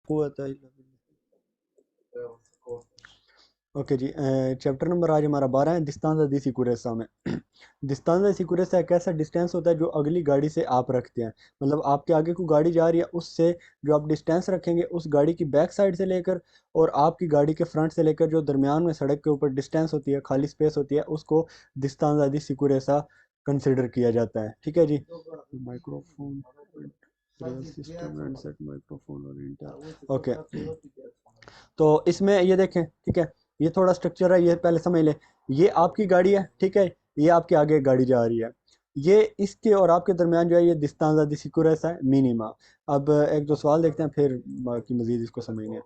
कुव्वत इल्ला ओके जी। Chapter number आज हमारा 12 है, डिस्टेंस दी सिक्योरेसा में। डिस्टेंस दी सिक्योरेसा एक ऐसा डिस्टेंस होता है जो अगली गाड़ी से आप रखते हैं। मतलब आपके आगे कोई गाड़ी जा रही है, उससे जो आप डिस्टेंस रखेंगे उस गाड़ी की बैक साइड से लेकर और आपकी गाड़ी के फ्रंट से लेकर जो दरमियान में सड़क के ऊपर डिस्टेंस होती है, खाली स्पेस होती है, उसको डिस्टेंस दी सिक्योरेसा कंसिडर किया जाता है। ठीक है जी। Microphone system and set microphone और इंटर ओके। तो इसमें ये देखें, ठीक है, ये थोड़ा स्ट्रक्चर है, ये पहले समझ लें। ये आपकी गाड़ी है, ठीक है, ये आपके आगे एक गाड़ी जा रही है, ये इसके और आपके दरमियान जो है ये डिस्टेंस दी सिक्योरेसा है मिनिमा। अब एक दो सवाल देखते हैं, फिर बाकी मजीद इसको समझने।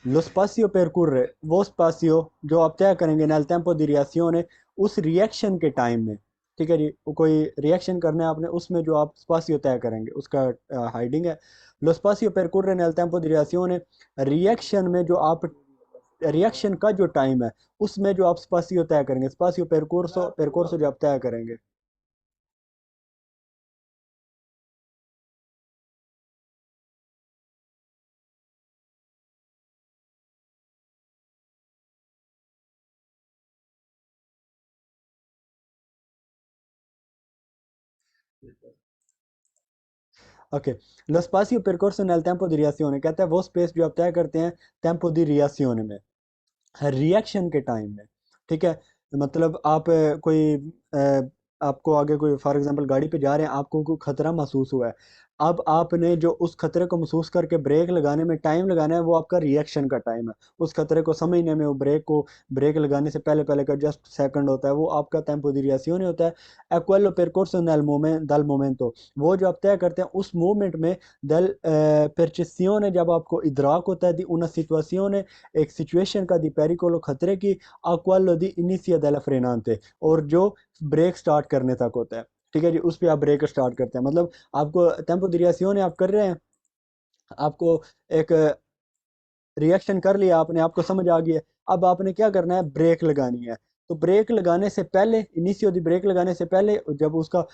Lo spazio percorre वो स्पासियो जो आप तय करेंगे nel tempo di reazione उस रिएक्शन के टाइम में। ठीक है जी, वो कोई रिएक्शन करना है आपने, उसमें जो आप स्पासियो तय करेंगे उसका हाइडिंग है। लो स्पासियो percorre nel tempo di reazione reaction में जो आप रिएक्शन का जो टाइम है उसमें जो आप स्पासियो तय करेंगे, स्पासियो percorso percorso जो आप तय करेंगे। Okay, lo spazio percorso nel tempo di reazione कहता है वो स्पेस जो आप तय करते हैं टेम्पो दी रिएक्शन में, रिएक्शन के टाइम में। ठीक है, मतलब आप कोई आपको आगे कोई फॉर एग्जांपल गाड़ी पे जा रहे हैं, आपको कोई खतरा महसूस हुआ है। अब आपने जो उस खतरे को महसूस करके ब्रेक लगाने में टाइम लगाना है, वो आपका रिएक्शन का टाइम है। उस खतरे को समझने में वो ब्रेक लगाने से पहले पहले का जस्ट सेकंड होता है, वो आपका टेम्पो दी रिएक्शन होता है। एक्वेलो percorso dal momento वो जो आप तय करते हैं उस मोमेंट में, दल percezione जब आपको इदराक होता है, दी una situazione एक सिचुएशन का, दी पेरिकोलो खतरे की, अक्वालो दी इनिशिया della frenante और जो ब्रेक स्टार्ट करने तक होता है। ठीक है जी, उस पे आप ब्रेक स्टार्ट करते हैं। मतलब आपको टेम्पो दी रिएक्शन आप कर रहे हैं, आपको एक रिएक्शन कर लिया आपने, आपको समझ आ गई है। अब आपने क्या करना है, ब्रेक लगानी है। तो ब्रेक लगाने से पहले, इनिशियो दी ब्रेक लगाने से पहले जब उसका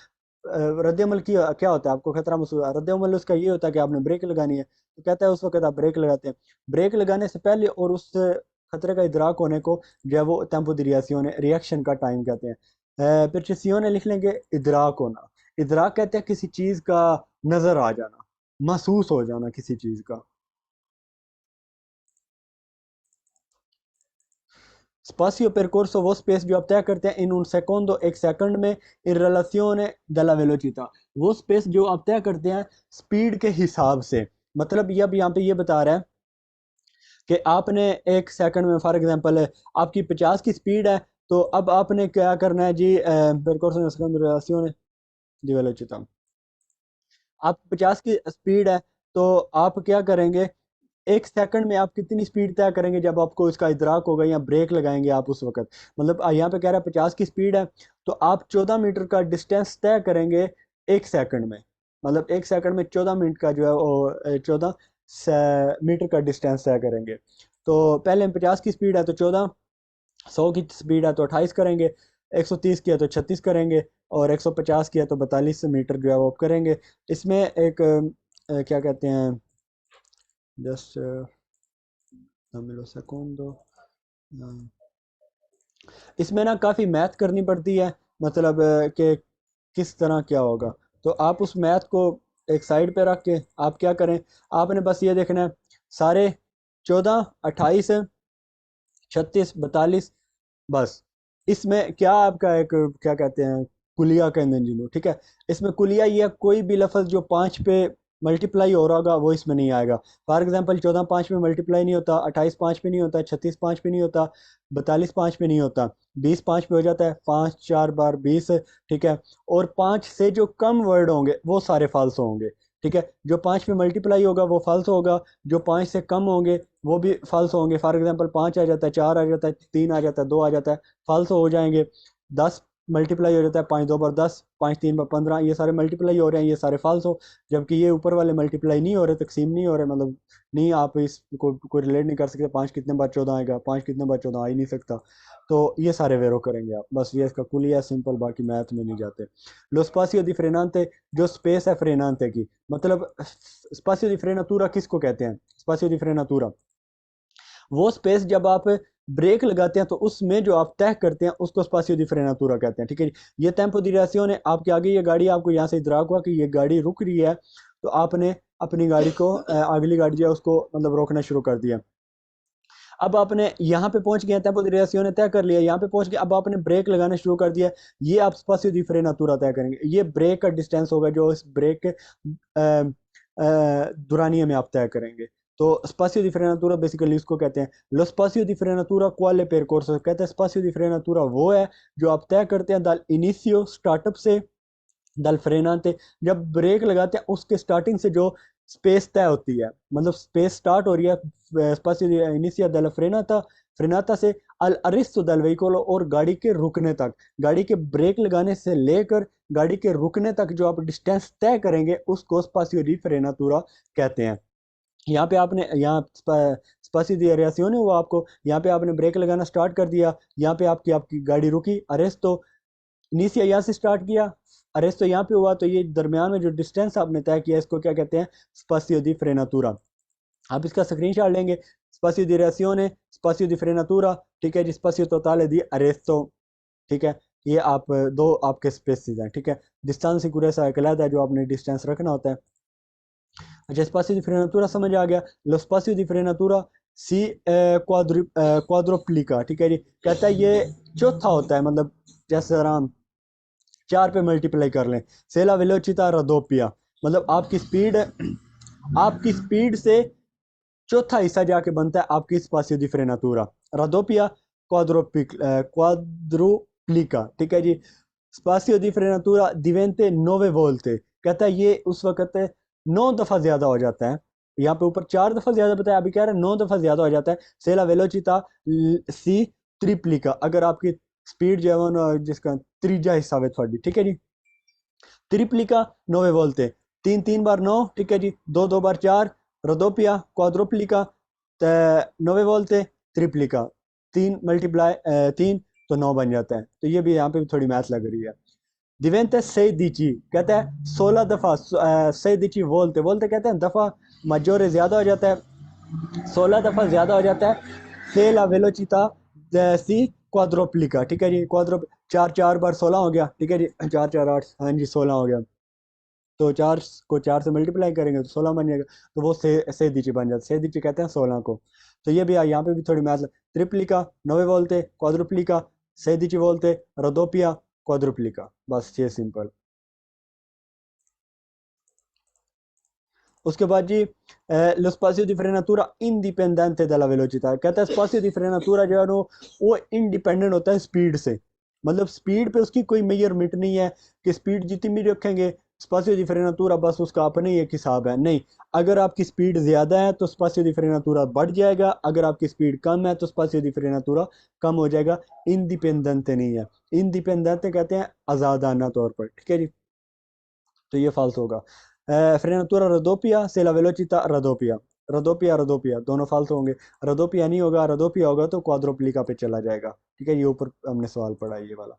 रद्दमल की क्या होता है, आपको खतरा महसूस रद्दमल उसका ये होता है कि आपने ब्रेक लगानी है, तो कहता है उस वक्त आप ब्रेक लगाते हैं। ब्रेक लगाने से पहले और उस खतरे का इदराक होने को जो है वो टेम्पो दी रिएक्शन, रिएक्शन का टाइम कहते हैं। प्रेसियोने लिख लेंगे, इदराक होना। इदराक कहते हैं किसी चीज का नजर आ जाना, महसूस हो जाना किसी चीज का। Spazio percorso वो स्पेस जो आप तय करते हैं इन उन सेकोंडो एक सेकंड में, इन रिलेशियोने della velocità वो स्पेस जो आप तय करते हैं स्पीड के हिसाब से। मतलब ये अब यहाँ पे ये बता रहा है कि आपने एक सेकंड में फॉर एग्जांपल आपकी 50 की स्पीड है, तो अब आपने क्या करना है जी, percorso nella seconda relazione di velocità आप 50 की स्पीड है, तो आप क्या करेंगे, एक सेकंड में आप कितनी स्पीड तय करेंगे जब आपको इसका इदराक होगा, या ब्रेक लगाएंगे आप उस वक्त। मतलब यहाँ पे कह रहा है 50 की स्पीड है, तो आप 14 मीटर का डिस्टेंस तय करेंगे एक सेकंड में। मतलब एक सेकंड में 14 मिनट का जो है वो 14 मीटर का डिस्टेंस तय करेंगे। तो पहले 50 की स्पीड है तो 14, 100 की स्पीड है तो 28 करेंगे, 130 की है तो 36 करेंगे, और 150 की है तो 42 मीटर जो है वो करेंगे। इसमें एक क्या कहते हैं, जस्ट दामेलो सेcondo इसमें ना काफ़ी मैथ करनी पड़ती है। मतलब कि किस तरह क्या होगा। तो आप उस मैथ को एक साइड पे रख के आप क्या करें, आपने बस ये देखना है सारे 14, 28, 36, 42, बस। इसमें क्या आपका एक क्या कहते हैं, कुलिया कहते हैं जिन्हों, ठीक है। इसमें कुलिया ये है, कोई भी लफ्ज़ जो 5 पे मल्टीप्लाई हो रहा होगा वो इसमें नहीं आएगा। फॉर एग्जांपल 14 5 पे मल्टीप्लाई नहीं होता, 28 5 पे नहीं होता, 36 5 पे नहीं होता, 42 5 पे नहीं होता, 20 5 पे हो जाता है, 5 4 बार 20। ठीक है, और 5 से जो कम वर्ड होंगे वो सारे फाल्स होंगे। ठीक है, जो 5 पे मल्टीप्लाई होगा वो फाल्स होगा, जो 5 से कम होंगे वो भी फाल्स होंगे। फॉर एग्जांपल 5 आ जाता है, 4 आ जाता है, 3 आ जाता है, 2 आ जाता है, फाल्स हो जाएंगे। 10 मल्टीप्लाई हो जाता है, 5 2 bar 10, 5 3 bar 15, ये सारे मल्टीप्लाई हो रहे हैं, ये सारे फाल्स हो। जबकि ये ऊपर वाले मल्टीप्लाई नहीं हो रहे, तकसीम नहीं हो रहे, मतलब नहीं, आप इसको कोई रिलेट नहीं कर सकते, 5 कितने बार 14 आएगा, 5 कितने बार 14 आ ही नहीं सकता। तो ये सारे वेरो करेंगे आप, बस ये इसका कुलिया सिंपल, बाकी मैथ में नहीं जाते। लो स्पासियो दी फ्रेनांते, जो स्पेस है फ्रेनांते की, मतलब स्पासियो दी फ्रेनातूरा किसको कहते हैं? स्पासियो दी फ्रेनातूरा वो स्पेस जब आप ब्रेक लगाते हैं तो उसमें जो आप तय करते हैं उसको स्पासियो दी फ्रेनातूरा कहते हैं, ठीक है जी। ये टेम्पो दी रिएक्शन है, आपके आगे ये गाड़ी, आपको यहाँ से इदराक हुआ कि ये गाड़ी रुक रही है, तो आपने अपनी गाड़ी को अगली गाड़ी जो है उसको मतलब रोकना शुरू कर दिया। अब आपने यहाँ पे पहुंच गए, टेम्पो दी रिएक्शन ने तय कर लिया, यहाँ पे पहुंच गए, अब आपने ब्रेक लगाना शुरू कर दिया, ये आप स्पासियो दी फ्रेनातूरा तय करेंगे। ये ब्रेक का डिस्टेंस होगा जो इस ब्रेक के दुरानिये में आप तय करेंगे। तो स्पासियो दी फ्रेनातूरा बेसिकली इसको कहते हैं। लो स्पासियो दी फ्रेनातूरा क्वाले percorso, कहते हैं स्पासियो दी फ्रेनातूरा वो है जो आप तय करते हैं दल इनिशियो स्टार्टअप से, दल फ्रेनाते, जब ब्रेक लगाते हैं उसके स्टार्टिंग से जो स्पेस तय होती है, मतलब स्पेस स्टार्ट हो रही है स्पासियो इनिशिया दल फ्रेनाता, फ्रेनाता से अल अरिस्तो दल वेहिकोलो, और गाड़ी के रुकने तक, गाड़ी के ब्रेक लगाने से लेकर गाड़ी के रुकने तक जो आप डिस्टेंस तय करेंगे उसको स्पासियो दी फ्रेनातूरा कहते हैं। यहाँ पे आपने यहाँ स्पासियो दी रिएक्शन है वो आपको, यहाँ पे आपने ब्रेक लगाना स्टार्ट कर दिया, यहाँ पे आपकी आपकी गाड़ी रुकी, अरेस्तो इनिशिया यहाँ से स्टार्ट किया, अरेस्तो यहाँ पे हुआ, तो ये दरमियान में जो डिस्टेंस आपने तय किया इसको क्या कहते हैं? स्पासियो दी फ्रेनातूरा। आप इसका स्क्रीनशॉट लेंगे, स्पासियो दी रिएक्शन, स्पासियो दी फ्रेनातूरा, ठीक है जी, स्पासियो तोताले दी अरेस्तो, ठीक है। ये आप दो आपके स्पेसिस हैं, ठीक है। डिस्टेंस सिक्योरेसा एक अलग है जो आपने डिस्टेंस रखना होता है। अच्छा, स्पासियो दी फ्रेनातूरा समझ आ गया। लो स्पासियो दी फ्रेनातूरा सी क्वाड्रोप्लिका, ठीक है जी, कहता है ये चौथा होता है, मतलब जैसे आराम 4 पे मल्टीप्लाई कर लें, सेला वेलोचिता रदोपिया, मतलब आपकी स्पीड से चौथा हिस्सा जाके बनता है आपकी स्पासियो दी फ्रेनातूरा। रदोपिया क्वाड्रोप्लिका, ठीक है जी। स्पासियो दी फ्रेनातूरा दिवेंते नोवे वोल्टे, कहता है ये उस वक्त 9 दफा ज्यादा हो जाता है। यहाँ पे ऊपर 4 दफा ज्यादा बताया, अभी कह रहे हैं 9 दफा ज्यादा हो जाता है। सेला वेलोचिता सी ट्रिप्लिका, अगर आपकी स्पीड जो है वो जिसका त्रीजा हिस्सा है थोड़ी, ठीक है जी। त्रिप्लिका नोवे बोलते, 3 3 बार 9, ठीक है जी, 2 2 बार 4, रोदोपिया क्वाड्रोप्लिका, नोवे बोलते, त्रिप्लिका, 3 × 3 तो 9 बन जाता है। तो ये भी यहाँ पे भी थोड़ी मैथ लग रही है। दिवेंते सही दीची, कहता है 16 दफा सही दीची बोलते बोलते, कहते हैं दफा मजोरे ज्यादा हो जाता है, 16 दफा ज्यादा हो जाता है। सेला वेलोचिता सी क्वाड्रोप्लिका, ठीक है जी, क्वाड्रो 4 4 बार 16 हो गया, ठीक है जी, 4 4 8, हाँ जी 16 हो गया। तो 4 को 4 से मल्टीप्लाई करेंगे तो 16 बन जाएगा, तो वो से दीची बन जाता है, से दीची कहते हैं 16 को। तो ये भी यहाँ पे भी थोड़ी मैथ, त्रिप्लिका नोवे बोलते, क्वाड्रुप्लिका से दीची बोलते, रोदोपिया क्वाड्रुप्लिका, बस ये सिंपल। उसके बाद जी lo spazio di frenatura indipendente dalla velocità, कहता है स्पासियो दी फ्रेनातूरा जो है वो इंडिपेंडेंट होता है स्पीड से, मतलब स्पीड पे उसकी कोई मेजरमेंट नहीं है कि स्पीड जितनी भी रखेंगे स्पासियो दी फ्रेनातूरा बस उसका अपना ही एक हिसाब है, नहीं। अगर आपकी स्पीड ज़्यादा है तो स्पासियो दी फ्रेनातूरा बढ़ जाएगा, अगर आपकी स्पीड कम है तो स्पासियो दी फ्रेनातूरा कम हो जाएगा। इंडिपेंडेंट नहीं है, इंडिपेंडेंट कहते हैं आज़ादाना तौर पर, ठीक है जी। तो ये फाल्स होगा। फ्रेनाtura raddoppia se la velocità raddoppia, raddoppia raddoppia दोनों फाल्स होंगे। रदोपिया नहीं होगा, रदोपिया होगा तो क्वाड्रोप्लिका पे चला जाएगा, ठीक है। ये ऊपर हमने सवाल पढ़ा है ये वाला।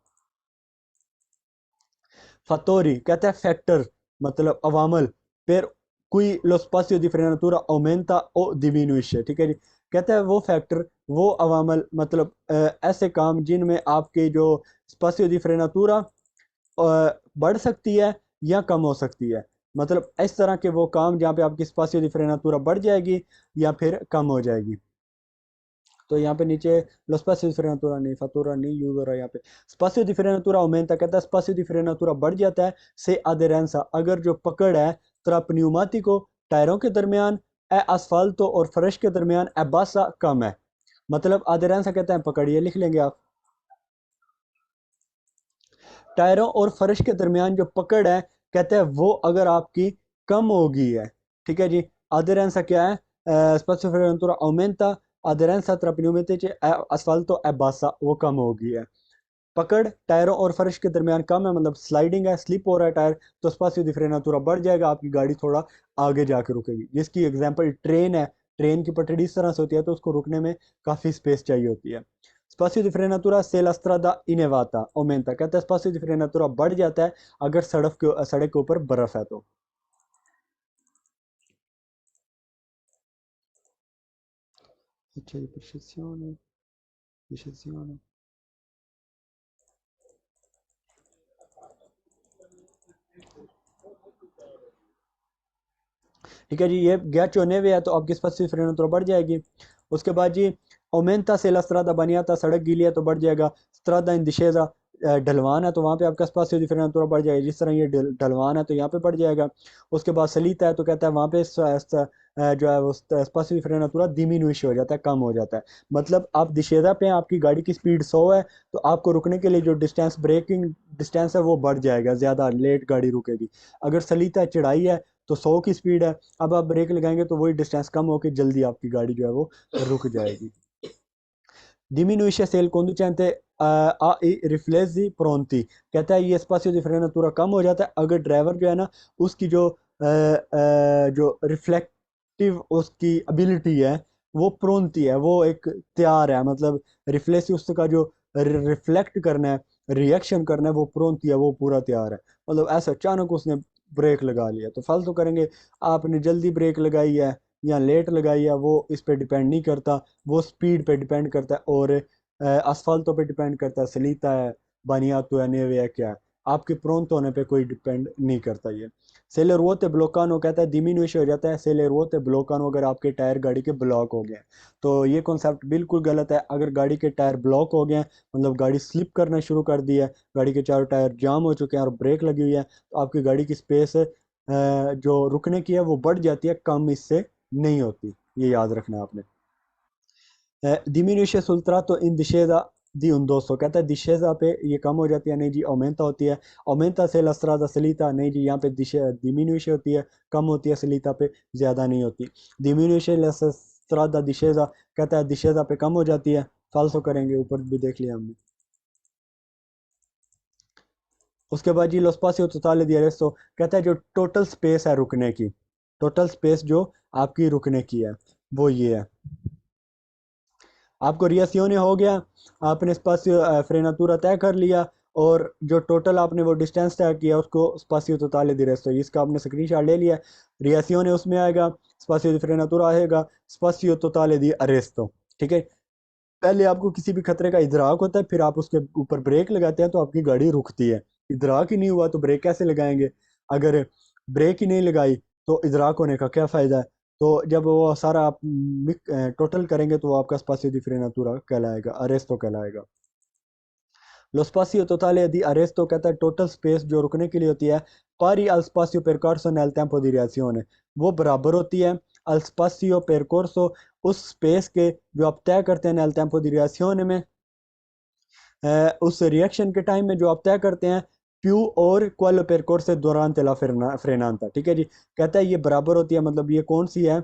फतोरी कहता है फैक्टर, मतलब अवामल, per cui lo spazio di frenatura aumenta o diminuisce, ठीक है जी। कहता है वो फैक्टर, वो अवामल, मतलब ऐसे काम जिनमें आपके जो स्पासियो दी फ्रेनातूरा बढ़ सकती है या कम हो सकती है, मतलब इस तरह के वो काम जहाँ पे आपकी स्पासियो दी फ्रेनातूरा बढ़ जाएगी या फिर कम हो जाएगी। तो यहाँ पे नीचे लो स्पासियो दी फ्रेनातूरा नहीं, फतूरा नहीं यूज हो रहा है यहाँ पे। स्पासियो दी फ्रेनातूरा aumenta, कहता है स्पासियो दी फ्रेनातूरा बढ़ जाता है से aderenza, अगर जो पकड़ है tra pneumatico टायरों के दरमियान, ए asfalto और फर्श के दरमियान, ए bassa कम है, मतलब aderenza कहते हैं पकड़, ये लिख लेंगे आप। टायरों और फर्श के दरमियान जो पकड़ है, कहते हैं वो अगर आपकी कम हो गई है, ठीक है जी। aderenza क्या है? spazio frenatura aumenta, aderenza tra pneumatici e asfalto è bassa, वो कम हो गई है। पकड़ टायरों और फर्श के दरमियान कम है, मतलब स्लाइडिंग है, स्लिप हो रहा है टायर, तो स्पासियो दी फ्रेनातुरा बढ़ जाएगा, आपकी गाड़ी थोड़ा आगे जाके रुकेगी। जिसकी एग्जांपल ट्रेन है, ट्रेन की पटड़ी इस तरह से होती है तो उसको रुकने में काफ़ी स्पेस चाहिए होती है। स्पासियो दी फ्रेनातुरा से la strada inevata aumenta, कहता है स्पासियो दी फ्रेनातुरा बढ़ जाता है अगर सड़क के ऊपर बर्फ है तो। अच्छा जी, precision, precision। ठीक है जी, ये गया चौनेवे है तो आपकी स्पष्ट फ्रेंड तो बढ़ जाएगी। उसके बाद जी ओमेंता से ला स्ट्रादा बनियाता, सड़क गीली है तो बढ़ जाएगा। स्ट्रादा इन दिशेजा, ढलवान है तो वहाँ पे आपका स्पासियो डिफरेंट बढ़ जाएगा, जिस तरह ये ढलवान है तो यहाँ पे बढ़ जाएगा। उसके बाद सलीता है तो कहता है वहाँ पे जो है वो स्पासियो डिफरेंट पूरा डिमिनुइश हो जाता है, कम हो जाता है। मतलब आप दिशेजा पे हैं, आपकी गाड़ी की स्पीड 100 है तो आपको रुकने के लिए जो डिस्टेंस, ब्रेकिंग डिस्टेंस है वो बढ़ जाएगा, ज़्यादा लेट गाड़ी रुकेगी। अगर सलीता चढ़ाई है तो 100 की स्पीड है, अब आप ब्रेक लगाएंगे तो वही डिस्टेंस कम होकर जल्दी आपकी गाड़ी जो है वो रुक जाएगी। Diminuisce se il conducente रिफ्लेक्सी प्रोन्ती, कहता है ये स्पासियो di frenatura कम हो जाता है अगर ड्राइवर जो है ना उसकी जो रिफ्लेक्टिव उसकी एबिलिटी है वो प्रोन्ती है, वो एक तैयार है, मतलब रिफ्लेक्स उसका जो रिफ्लेक्ट करना है, रिएक्शन करना है, वो प्रोन्ती है, वो पूरा तैयार है। मतलब ऐसा अचानक उसने ब्रेक लगा लिया तो फालतू करेंगे। आपने जल्दी ब्रेक लगाई है या लेट लगाई है वो इस पे डिपेंड नहीं करता, वो स्पीड पे डिपेंड करता है और असफाल्टों पे डिपेंड करता है, सलीता है, बानियातो है, नेवे है, क्या है, आपके प्रोंतो होने पे कोई डिपेंड नहीं करता ये। सेलर वोते ब्लोकानो, कहता है डिमिनिश हो जाता है सेलर वोते ब्लोकानो अगर आपके टायर गाड़ी के ब्लॉक हो गए हैं। तो ये कॉन्सेप्ट बिल्कुल गलत है। अगर गाड़ी के टायर ब्लॉक हो गए हैं, मतलब गाड़ी स्लिप करना शुरू कर दी है, गाड़ी के चारों टायर जाम हो चुके हैं और ब्रेक लगी हुई है, तो आपकी गाड़ी की स्पेस जो रुकने की है वो बढ़ जाती है, कम इससे नहीं होती। ये याद रखना है आपने। Diminuisce sul tratto in discesa di un dosso, कहता है discesa पे ये कम हो जाती है, नहीं जी aumenta होती है। aumenta se la strada salita, नहीं जी यहाँ पे diminuisce होती है, कम होती है, salita पे ज़्यादा नहीं होती। diminuisce la strada discesa, कहता है discesa पे कम हो जाती है, फालसो करेंगे, ऊपर भी देख लिया हमने। उसके बाद जी lo spazio totale di arresto, कहता है जो टोटल स्पेस है रुकने की, टोटल स्पेस जो आपकी रुकने की है वो ये है। आपको रियासियोने हो गया, आपने स्पासियो फ्रेनातूरा तय कर लिया और जो टोटल आपने वो डिस्टेंस तय किया उसको स्पासियो तोताले दी रेस्तो, इसका आपने स्क्रीनशॉट ले लिया। रियासियोने उसमें आएगा, स्पासियो दी फ्रेनातूरा आएगा, स्पासियो तोताले दी अरेस्तो। ठीक है, पहले आपको किसी भी खतरे का इदराक होता है, फिर आप उसके ऊपर ब्रेक लगाते हैं तो आपकी गाड़ी रुकती है। इदराक ही नहीं हुआ तो ब्रेक कैसे लगाएंगे? अगर ब्रेक ही नहीं लगाई तो इदराक होने का क्या फ़ायदा है? तो जब वो सारा आप टोटल करेंगे तो वो आपका स्पासियो दी फ्रेनातूरा कहलाएगा, अरेस्तो कहलाएगा। लो स्पासियो totale di arresto, कहता है टोटल स्पेस जो रुकने के लिए होती है, pari al spazio percorso nel tempo di reazione, वो बराबर होती है al spazio percorso, उस स्पेस के जो आप तय करते हैं nel tempo di reazione में, उस रिएक्शन के टाइम में जो आप तय करते हैं, प्यू और क्वालो percorso durante la frenata। ठीक है जी, कहता है ये बराबर होती है, मतलब ये कौन सी है,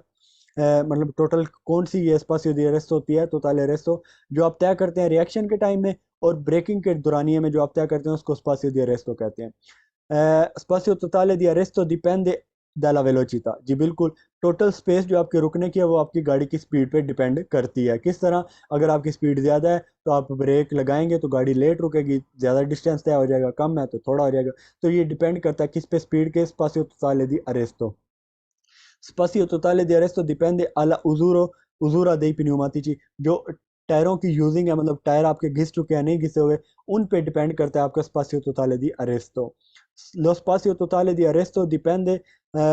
मतलब टोटल कौन सी ये स्पासियो दी अरेस्तो होती है, टोटल अरेस्तो, जो आप तय करते हैं रिएक्शन के टाइम में, और ब्रेकिंग के दौरानिए में जो आप तय करते हैं उसको स्पासियो दी अरेस्तो कहते हैं। स्पासियो टोटale di arresto dipende dalla velocità, जी बिल्कुल, टोटल स्पेस जो आपके रुकने की है वो आपकी गाड़ी की स्पीड पे डिपेंड करती है। किस तरह? अगर आपकी स्पीड ज़्यादा है तो आप ब्रेक लगाएंगे तो गाड़ी लेट रुकेगी, ज़्यादा डिस्टेंस तय हो जाएगा, कम है तो थोड़ा हो जाएगा। तो ये डिपेंड करता है किस पे स्पीड के, स्पासियो टोटale di arresto। Spazio totale di arresto dipende alla usura dei pneumatici, जो टायरों की यूजिंग है, मतलब टायर आपके घिस चुके हैं नहीं घिसे हुए, उन पे डिपेंड करता है आपका स्पासियो totale di arresto। Lo spazio totale di arresto dipende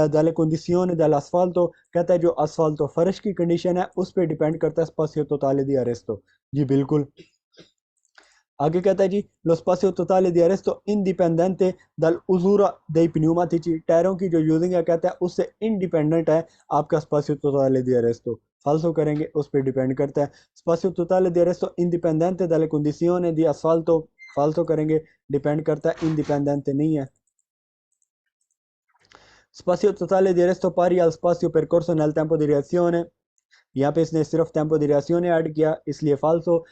dalle condizioni dell'asfalto, कहता है जो asfalto फर्श की कंडीशन है उस पे डिपेंड करता है spazio totale di arresto। जी बिल्कुल। आगे कहता है जी lo spazio totale di arresto indipendente dall'usura dei pneumatici, टायरों की जो यूजिंग है कहता है उससे इंडिपेंडेंट है आपका spazio totale di arresto। फाल्सो करेंगे उस पर डिपेंड करता है। spazio totale di arresto indipendente dalle condizioni di asfalto, फाल्सो करेंगे डिपेंड करता है, इंडिपेंडेंट नहीं है। spazio totale di arresto pari al spazio percorso nel tempo di reazione, यहाँ पे इसने सिर्फ टेम्पो di reazione ऐड किया इसलिए फाल्सो।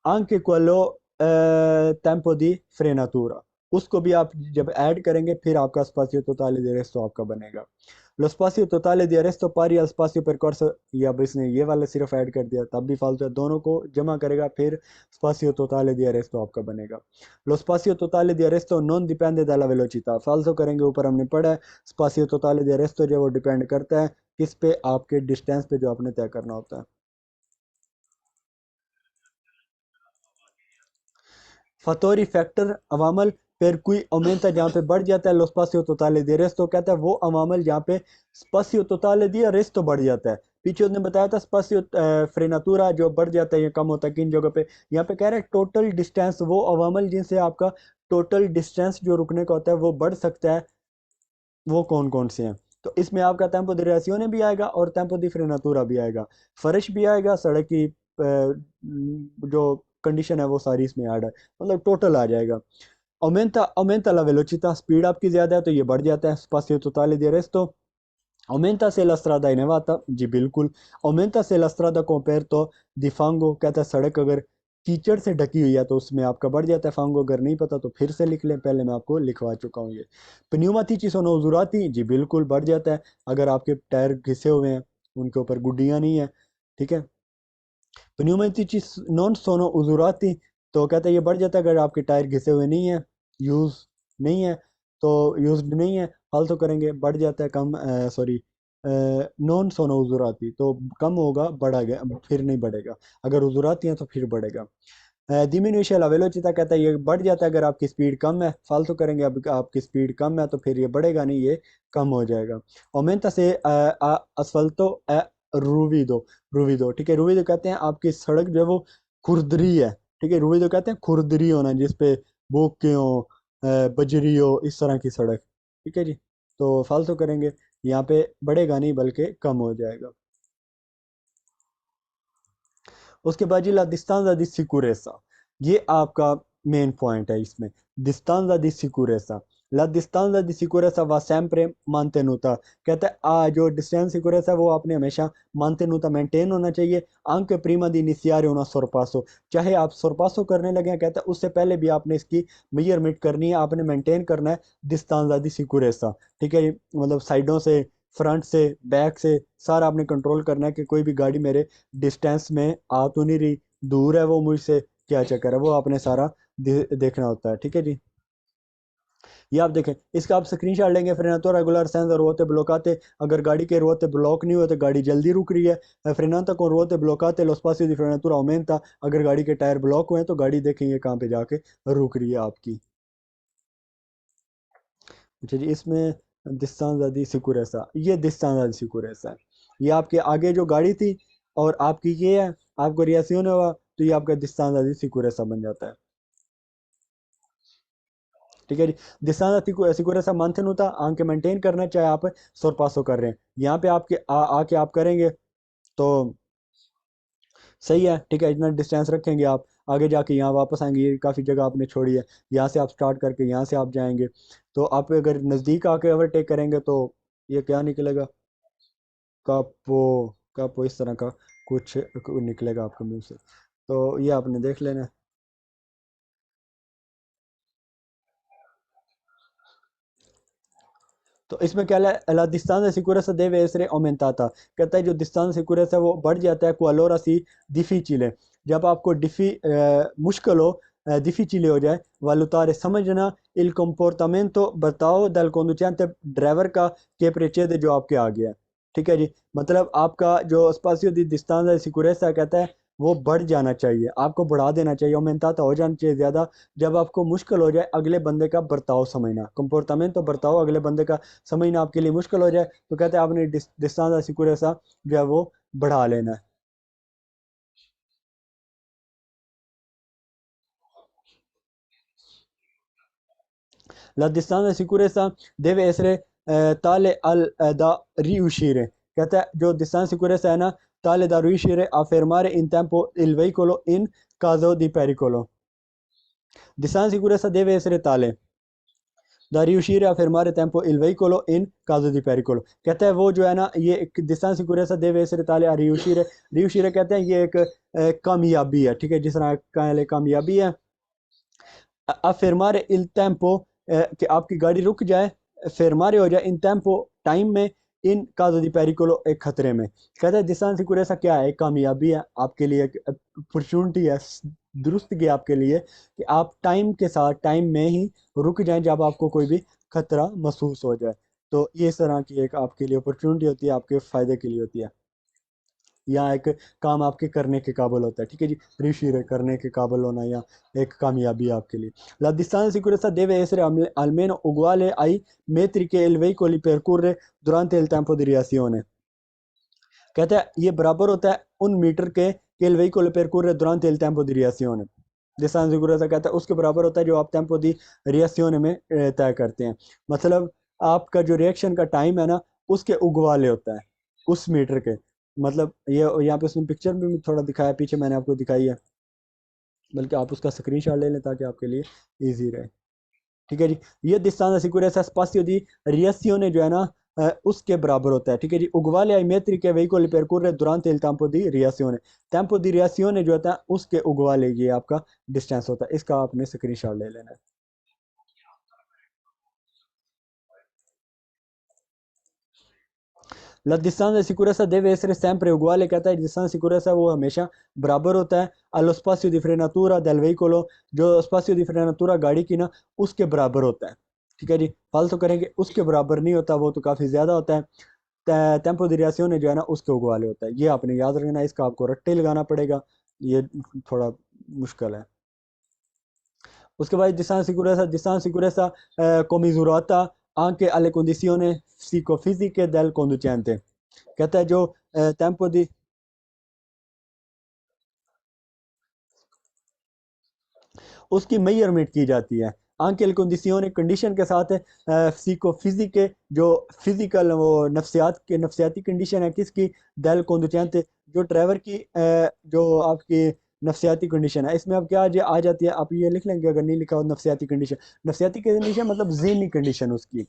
anche quello tempo di frenatura। उसको भी आप जब ऐड करेंगे फिर आपका spazio totale di arresto आपका बनेगा। Lo spazio totale di arresto pari al spazio percorso, ये अब इसने ये वाला सिर्फ ऐड कर दिया तब भी फालतू है, दोनों को जमा करेगा फिर spazio totale di arresto आपका बनेगा। Lo spazio totale di arresto non dipende dalla velocità, फालतू करेंगे ऊपर हमने पढ़ा है, spazio totale di arresto जो वो डिपेंड करता है किस पे, आपके डिस्टेंस पे जो आपने तय करना होता है। फतोरी फैक्टर अवामल पर कोई अमेंता जहाँ पे बढ़ जाता है लो स्पासियो तोताले दी रेस्तो, कहता है वो अवामल जहाँ पे स्पासियो तोताले दी रेस्तो बढ़ जाता है। पीछे उसने बताया था स्पासियो फ्रेनातुरा जो बढ़ जाता है या कम होता है किन जगह पे, यहाँ पे कह रहा है टोटल डिस्टेंस, वो अवामल जिनसे आपका टोटल डिस्टेंस जो रुकने का होता है वो बढ़ सकता है, वो कौन कौन से हैं। तो इसमें आपका टेम्पो दी रेसियोने भी आएगा और टेम्पो दी फ्रेनातुरा भी आएगा, फर्श भी आएगा, सड़क की जो कंडीशन है वो सारी इसमें ऐड है, मतलब टोटल आ जाएगा। aumenta la velocità, स्पीड आपकी ज़्यादा है तो ये बढ़ जाता है, spazio totale di arresto, aumenta se la strada è nevata, जी बिल्कुल, aumenta se la strada coperto di fango, कहता है सड़क अगर कीचड़ से ढकी हुई है तो उसमें आपका बढ़ जाता है फांगो, अगर नहीं पता तो फिर से लिख लें, पहले मैं आपको लिखवा चुका हूँ ये। pneumatici sono usurati, जी बिल्कुल बढ़ जाता है, अगर आपके टायर घिसे हुए हैं, उनके ऊपर गुड्डियाँ नहीं है, ठीक है। pneumatici non sono usurati, तो कहता है ये बढ़ जाता है अगर आपके टायर घिसे हुए नहीं है, यूज नहीं है, तो यूज्ड नहीं है, फालतू करेंगे बढ़ जाता है कम, सॉरी नॉन सोनो उजुराती तो कम होगा, बढ़ा गया फिर नहीं बढ़ेगा, अगर उजुराती है तो फिर बढ़ेगा। डिमिनुशन ला वेलोसिटी, कहता है ये बढ़ जाता है अगर आपकी स्पीड कम है, फालतू करेंगे अब आपकी स्पीड कम है तो फिर ये बढ़ेगा नहीं, ये कम हो जाएगा। ओमेंटा से असफल्टो रूविदो, रूविदो ठीक है, रूविदो कहते हैं आपकी सड़क जो है वो खुरदरी है, ठीक है, रूविदो कहते हैं खुरदरी होना जिसपे बोके हो, बजरी हो, इस तरह की सड़क, ठीक है जी। तो फालतू करेंगे, यहाँ पे बढ़ेगा नहीं बल्कि कम हो जाएगा। उसके बाद जी ला distanza di sicurezza, ये आपका मेन पॉइंट है इसमें, distanza di sicurezza, la distanza di sicurezza va sempre mantenuta, कहता है जो डिस्टेंस सिक्योरेंस है वो आपने हमेशा mantenuta मेंटेन होना चाहिए, anche prima di iniziare una sorpasso, चाहे आप sorpasso करने लगे हैं, कहता है उससे पहले भी आपने इसकी मेजरमेंट करनी है, आपने मेंटेन करना है distanza di sicurezza, ठीक है, मतलब साइडों से, फ्रंट से, बैक से, सारा आपने कंट्रोल करना है कि कोई भी गाड़ी मेरे डिस्टेंस में आ तो नहीं रही, दूर है वो मुझसे, क्या चक्कर है, वो आपने सारा देखना होता है, ठीक है जी। ये आप देखें, इसका आप स्क्रीनशॉट लेंगे, फ्रेनातो रेगुलर सेंसर रोते ब्लॉकाते, अगर गाड़ी के रोते ब्लॉक नहीं हुए तो गाड़ी जल्दी रुक रही है, फ्रेनाता को रोते ब्लॉकाते lo spazio di frenatura aumenta, अगर गाड़ी के टायर ब्लॉक हुए हैं तो गाड़ी देखें ये कहाँ पे जाके रुक रही है आपकी। अच्छा जी, इसमें distanza di sicurezza, ये distanza di sicurezza है, ये आपके आगे जो गाड़ी थी और आपकी ये है, आपको रिएक्शन हुआ तो ये आपका distanza di sicurezza बन जाता है, ठीक है जी। दिशाना सिक्योरेसा मंथन होता आंके मेंटेन करना चाहे आप सोरपासो कर रहे हैं, यहाँ पे आपके आके आप करेंगे तो सही है, ठीक है, इतना डिस्टेंस रखेंगे आप, आगे जाके यहाँ वापस आएंगे, ये काफ़ी जगह आपने छोड़ी है, यहाँ से आप स्टार्ट करके यहाँ से आप जाएंगे, तो आप अगर नज़दीक आके ओवरटेक करेंगे तो ये क्या निकलेगा, कापो, कापो इस तरह का कुछ निकलेगा आपके मुंह से, तो ये आपने देख लेना है। तो इसमें क्या है, la distanza di sicurezza deve essere aumentata, कहता है जो distanza di sicurezza है वो बढ़ जाता है, qualora si difficile, जब आपको मुश्किल हो, difficile हो जाए, valutare समझना il comportamento बर्ताव dal conducente ड्राइवर का के precede जो आपके आ गया है, ठीक है जी, मतलब आपका जो spazio di distanza di sicurezza कहता है वो बढ़ जाना चाहिए, आपको बढ़ा देना चाहिए, aumentata हो जाना चाहिए ज़्यादा, जब आपको मुश्किल हो जाए अगले बंदे का बर्ताव समझना, कंपोर्टामेंट तो बर्ताव अगले बंदे का समझना आपके लिए मुश्किल हो जाए, तो कहते हैं आपने डिस्टेंस सिक्योरेसा जो है वो बढ़ा लेना है। La distanza di sicurezza deve essere tale da riuscire, कहता है जो distanza di sicurezza है ना, tale da riuscire a fermare in tempo il veicolo in caso di pericolo, distanza di sicurezza deve essere tale da riuscire a fermare tempo il veicolo in caso di pericolo, कहता है वो जो है ना ये एक distanza di sicurezza deve essere tale a riuscire, riuscire कहते हैं ये एक कामयाबी है, ठीक है, जिस तरह कामयाबी है, affermare il tempo, che आपकी गाड़ी रुक जाए, fermare हो जाए in tempo टाइम में, इन caso di pericolo एक खतरे में। कहता है distanza sicurezza क्या है, एक कामयाबी है आपके लिए, एक अपॉर्चुनिटी है, दुरुस्त की आपके लिए, कि आप टाइम के साथ टाइम में ही रुक जाएं जब आपको कोई भी खतरा महसूस हो जाए। तो ये इस तरह की एक आपके लिए अपॉर्चुनिटी होती है, आपके फ़ायदे के लिए होती है, या एक काम आपके करने के काबिल होता है, ठीक है जी, riuscire करने के काबिल होना, या एक कामयाबी आपके लिए। La distanza di sicurezza deve essere almeno uguale ai metri che il veicolo percorre durante il tempo di reazione। कहता है ये बराबर होता है उन मीटर के il veicolo percorre durante il tempo di reazione। distanza di sicurezza कहता है उसके बराबर होता है जो आप टेम्पो दी रिएक्शन में तय करते हैं। मतलब आपका जो रिएक्शन का टाइम है ना, उसके उगवाले होता है उस मीटर के। मतलब ये यहाँ पे उसने पिक्चर में भी थोड़ा दिखाया, पीछे मैंने आपको दिखाई है, बल्कि आप उसका स्क्रीनशॉट ले लें ताकि आपके लिए इजी रहे। ठीक है जी, ये distanza sicurezza spazio di reazione जो है ना, उसके बराबर होता है। ठीक है जी, uguale ai metri che veicoli percorre durante il tempo di reazione। tempo di reazione जो होता है उसके उगवाले ये आपका डिस्टेंस होता है, इसका आपने स्क्रीनशॉट ले लेना है। La distanza di sicurezza deve essere sempre uguale, कहता है distanza di sicurezza वो हमेशा बराबर होता है allo spazio di frenatura del veicolo, जो spazio di frenatura गाड़ी की ना उसके बराबर होता है। ठीक है जी, फालतू करेंगे उसके बराबर नहीं होता, वो तो काफ़ी ज़्यादा होता है। टेम्पो di reazione जो है ना उसके उगवाले होता है, ये आपने याद रखना है, इसका आपको रट्टे लगाना पड़ेगा, ये थोड़ा मुश्किल है। उसके बाद distanza sicurezza commisurata anche alle condizioni psicofisiche del conducente। कहता है जो टेम्पो दी उसकी मेजरमेंट की जाती है। आंकल कंडीशन कंडीशन के साथ सीको फिजिक के जो फिजिकल वो नफ्सियात के नफ्सियाती कंडीशन है किसकी, दल कंडुचेंट, जो ड्राइवर की जो आपकी नफ्सियाती कंडीशन है, इसमें अब क्या आ जाती है, आप ये लिख लेंगे अगर नहीं लिखा हो नफ्सियाती कंडीशन। नफ्सियाती कंडीशन मतलब ज़हनी कंडीशन उसकी।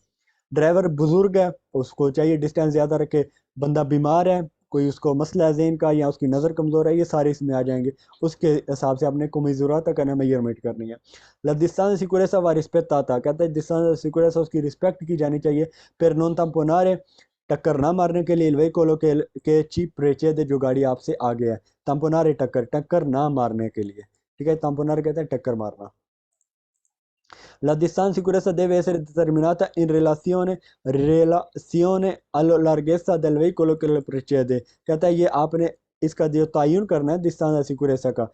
ड्राइवर बुजुर्ग है, उसको चाहिए डिस्टेंस ज़्यादा रखे, बंदा बीमार है, कोई उसको मसला है ज़हन का, या उसकी नज़र कमज़ोर है, ये सारे इसमें आ जाएंगे। उसके हिसाब से आपने कोमिज़ुराता करना, मेजरमेंट करनी है। La distanza di sicurezza va rispettata, कहता है distanza di sicurezza उसकी रिस्पेक्ट की जानी चाहिए। per non tamponare, टक्कर ना मारने के लिए, il veicolo के ci precede, जो गाड़ी आपसे आगे है। tamponare टक्कर, टक्कर ना मारने के लिए, ठीक है, tamponare कहते हैं टक्कर मारना। La distanza di sicurezza deve essere determinata in relazione alla larghezza del veicolo che lo precede। कहता है ये आपने इसका जो तयन करना है distanza di sicurezza का,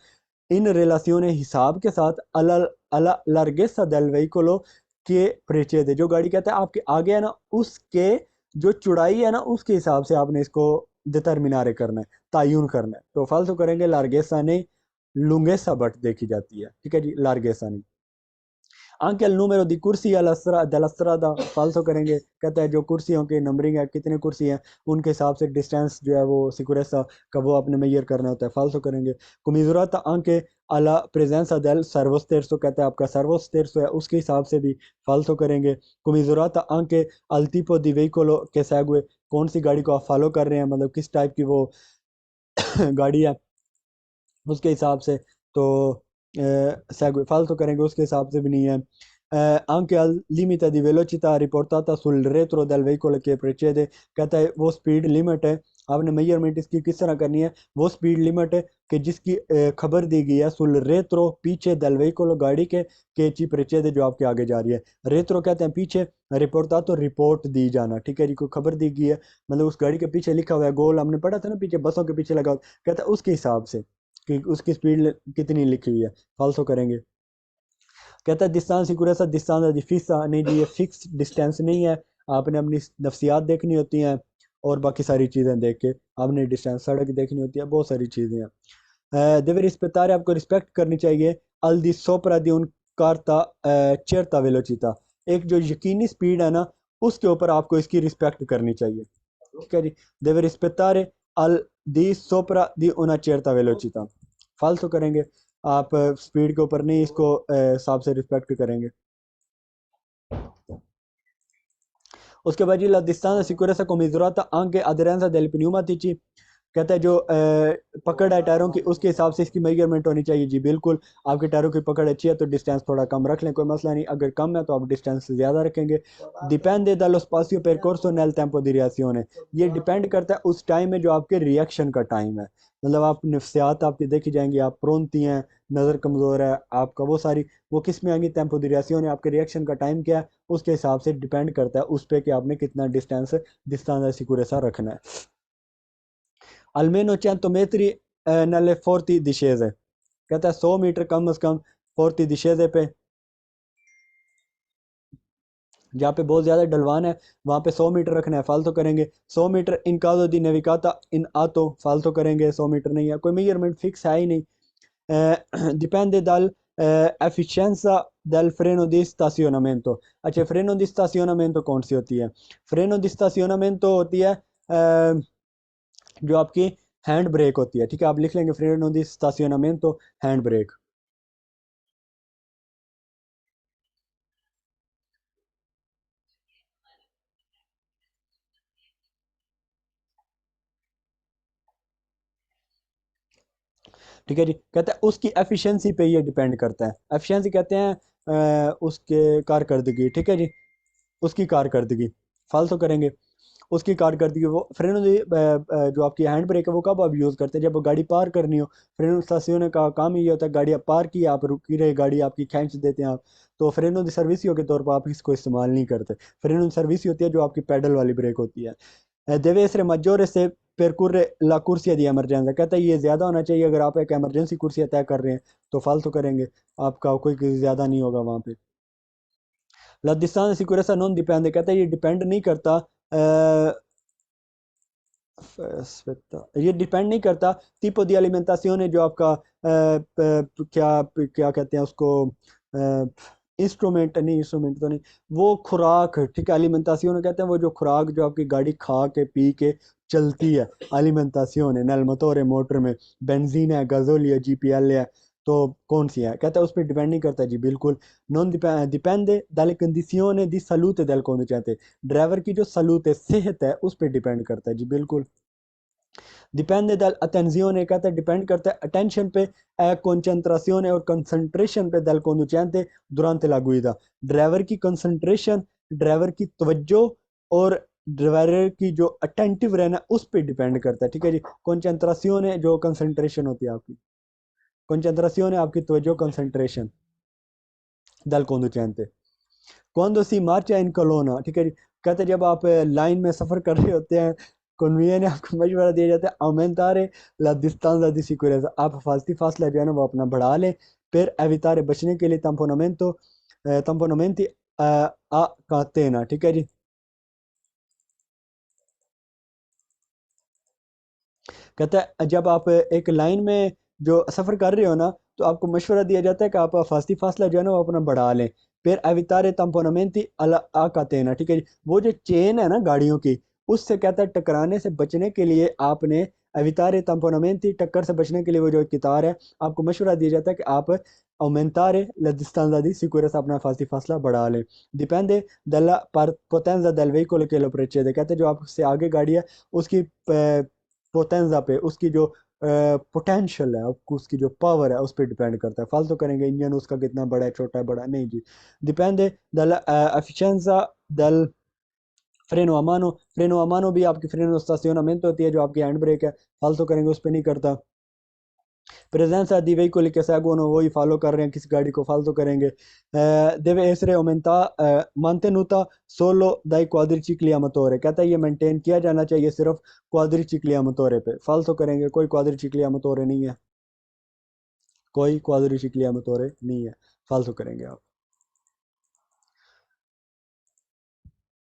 इन रिलेशन हिसाब के साथ अला अला larghezza del veicolo के precede, जो गाड़ी कहता है आपके आगे है ना उसके जो चौड़ाई है ना उसके हिसाब से आपने इसको डिटर्मिनारे करना है, तयन करना है। तो फालतू करेंगे लार्गेसा नहीं, लुंगेसा बट देखी जाती है, ठीक है जी, लार्गेसा नहीं। anche il numero di corsi della strada falso करेंगे, कहता है जो कुर्सियों की नंबरिंग है, कितने कुर्सी हैं उनके हिसाब से डिस्टेंस जो है वो सिक्योरेसा का वो आपने मेजर करना होता है, फाल्सो करेंगे। comisurata anche alla presenza del servo sterzo, कहता है आपका सर्वो sterzo है उसके हिसाब से भी फाल्सो करेंगे। comisurata anche al tipo di veicolo che segue, कौन सी गाड़ी को आप फॉलो कर रहे हैं, मतलब किस टाइप की वो गाड़ी है उसके हिसाब से। तो फालतू करेंगे उसके हिसाब से भी नहीं है। anche al limite di velocità riportata sul retro del veicolo che precede, कहता है वो स्पीड लिमिट है, आपने मेजरमेंट इसकी किस तरह करनी है, वो स्पीड लिमिट है कि जिसकी खबर दी गई है सुल रेत्रो पीछे दल veicolo गाड़ी के ची precede जो आपके आगे जा रही है। रेत्रो कहते हैं पीछे, रिपोर्टा तो रिपोर्ट दी जाना, ठीक है जी, कोई खबर दी गई है, मतलब उस गाड़ी के पीछे लिखा हुआ है गोल, हमने पढ़ा था ना पीछे बसों के पीछे लगा हुआ, कहता है उसके हिसाब से कि उसकी स्पीड कितनी लिखी हुई है, फाल्सो करेंगे। कहता है डिस्टेंस सिक्योरेसा डिस्टेंस फिक्सा नहीं जी, ये फिक्स डिस्टेंस नहीं है, आपने अपनी नफ्सियात देखनी होती हैं, और बाकी सारी चीज़ें देख के आपने डिस्टेंस सड़क देखनी होती है, बहुत सारी चीज़ें हैं। देवे रिस्पेक्टारे, आपको रिस्पेक्ट करनी चाहिए। अल दी सोपरा दी उन कारता चेरता वेलोचिता, एक जो यकीनी स्पीड है ना उसके ऊपर आपको इसकी रिस्पेक्ट करनी चाहिए, ठीक है जी। देवे रिस्पेक्टारे अल दी सोपरा दी una certa velocità, फालतू करेंगे, आप स्पीड के ऊपर नहीं इसको हिसाब से रिस्पेक्ट करेंगे। उसके बाद जी la distanza sicurezza come misurata anche aderenza dei pneumatici, कहता है जो पकड़ है टायरों की उसके हिसाब से इसकी मेजरमेंट होनी चाहिए। जी बिल्कुल, आपके टायरों की पकड़ अच्छी है तो डिस्टेंस थोड़ा कम रख लें, कोई मसला नहीं। अगर कम है तो आप डिस्टेंस ज़्यादा रखेंगे। Depend dallo spazio percorso nel tempo di reazione, ये डिपेंड करता है उस टाइम में जो आपके रिएक्शन का टाइम है। मतलब आप नफ्सियात आपकी देखी जाएंगी, आप प्रोनती हैं, नज़र कमज़ोर है आपका, वो सारी वो किस में आएंगी, टेम्पो दी रिएक्शन है। आपके रिएक्शन का टाइम क्या है उसके हिसाब से डिपेंड करता है उस पर कि आपने कितना डिस्टेंस डिस्टेंस सिक्योरेसा रखना है। almeno 100 metri nelle forti discese, कहता है 100 मीटर कम से कम फोर्टी discese पे, जहाँ पे बहुत ज़्यादा ढलवान है वहाँ पे 100 मीटर रखना है, फालतू करेंगे। 100 metre in caso di nevicata in atto, फालतू करेंगे। 100 मीटर नहीं है, कोई मेजरमेंट फिक्स है ही नहीं। dipende dal efficienza del freno di stazionamento। अच्छा, फ्रेनो di stazionamento कौन सी होती है? फ्रेनो di stazionamento होती है जो आपकी हैंड ब्रेक होती है। ठीक है, आप लिख लेंगे फ्रेनो di stazionamento, हैंड ब्रेक। ठीक है जी, कहते हैं उसकी एफिशिएंसी पे ये डिपेंड करता है। एफिशिएंसी कहते हैं उसके कारकर्दगी। ठीक है जी, उसकी कारकर्दगी, फालतू करेंगे उसकी कारकर्दगी। वो फ्रेनो जो आपकी हैंड ब्रेक है वो कब आप यूज़ करते हैं? जब गाड़ी पार करनी हो। फ्रेनो स्टेशन का काम ही ये होता है, गाड़ी आप पार की, आप रुकी रहे, गाड़ी आपकी खींच देते हैं आप, तो फ्रेनो दी सर्विसियो के तौर पर आप इसको इस्तेमाल नहीं करते। फ्रेनो दी सर्विस होती है जो आपकी पैडल वाली ब्रेक होती है। deve essere maggiore se percorre la corsia di emergenza, कहता है ये ज़्यादा होना चाहिए अगर आप एक इमरजेंसी कुर्सी तय कर रहे हैं तो फालतू करेंगे, आपका कोई ज़्यादा नहीं होगा वहाँ पे। La distanza di sicurezza non dipende, कहता है ये डिपेंड नहीं करता aspetta, ये डिपेंड नहीं करता tipo di alimentazione जो आपका क्या क्या कहते हैं उसको, इंस्ट्रूमेंट नहीं, इंस्ट्रूमेंट तो नहीं, वो खुराक। ठीक है, alimentazione कहते हैं वो जो खुराक जो आपकी गाड़ी खा के पी के चलती है, alimentazione nel motore, मोटर में बेंजीन है, gasolio है, जीपीएल है, तो कौन सी है? कहता है उस पर डिपेंड नहीं करता। जी बिल्कुल, non dipende dalle condizioni di salute del conducente, driver की जो सलूत है, सेहत है, उस पर डिपेंड करता है। जी बिल्कुल, डिपेंड attenzione कहता है डिपेंड करता है अटेंशन पे, concentrazione और कंसंट्रेशन पे दल conducente durante la guida, driver की कंसंट्रेशन, ड्राइवर की तवज्जो और ड्राइवर की जो अटेंटिव रहना उस पर डिपेंड करता है। ठीक है जी, concentrazione जो कंसंट्रेशन होती है आपकी, concentrazione आपकी तवज्जो, कंसंट्रेशन दल conducente। quando si marcia in colonna, ठीक है जी, कहते हैं जब आप लाइन में सफ़र कर रहे होते हैं, कन्वीनियंट आपको मशवरा दिया जाता है aumentare la distanza di sicurezza, आप हिफाजती फासला जो है ना वो अपना बढ़ा लें। फिर evitare बचने के लिए tamponamento, tamponamenti a catena। ठीक है जी, कहता है जब आप एक लाइन में जो सफ़र कर रहे हो ना तो आपको मशवरा दिया जाता है कि आप फासती फासला जो है ना वो अपना बढ़ा लें। फिर एवितारे तम्पोनमेंटी अला आ कहते ठीक है जी, वो जो चेन है ना गाड़ियों की, उससे कहता है टकराने से बचने के लिए आपने एवितारे तम्पोनमेंटी, टक्कर से बचने के लिए वो जो कितार है, आपको मशवरा दिया जाता है कि आप aumentare la distanza di sicurezza, अपना फासती फासला बढ़ा लें। dipende dalla potenza del veicolo che lo precede, कहते हैं जो आपसे आगे गाड़ी है उसकी पोटेंजा पे, उसकी जो पोटेंशियल है, उसकी जो पावर है उस पर डिपेंड करता है। फालतू करेंगे इंजन उसका कितना बड़ा है, छोटा है, बड़ा नहीं जी। डिपेंड दल एफिशिएंza del freno a mano, फ्रेनो a mano भी आपकी फ्रेनो स्टेशनमेंट होती है जो आपकी हैंड ब्रेक है, फालतू करेंगे उस पर नहीं करता। presenza di veicoli che seguono, वही फॉलो कर रहे हैं किसी गाड़ी को, फालतू करेंगे। deve essere mantenuta solo dai quadricicli a motore, कहता है ये मेंटेन किया जाना चाहिए सिर्फ क्वाड्रिचिकली a motore पे, फालतू करेंगे कोई क्वाड्रिचिकली a motore नहीं है, कोई क्वाड्रिचिकली a motore नहीं है, फालतू करेंगे आप।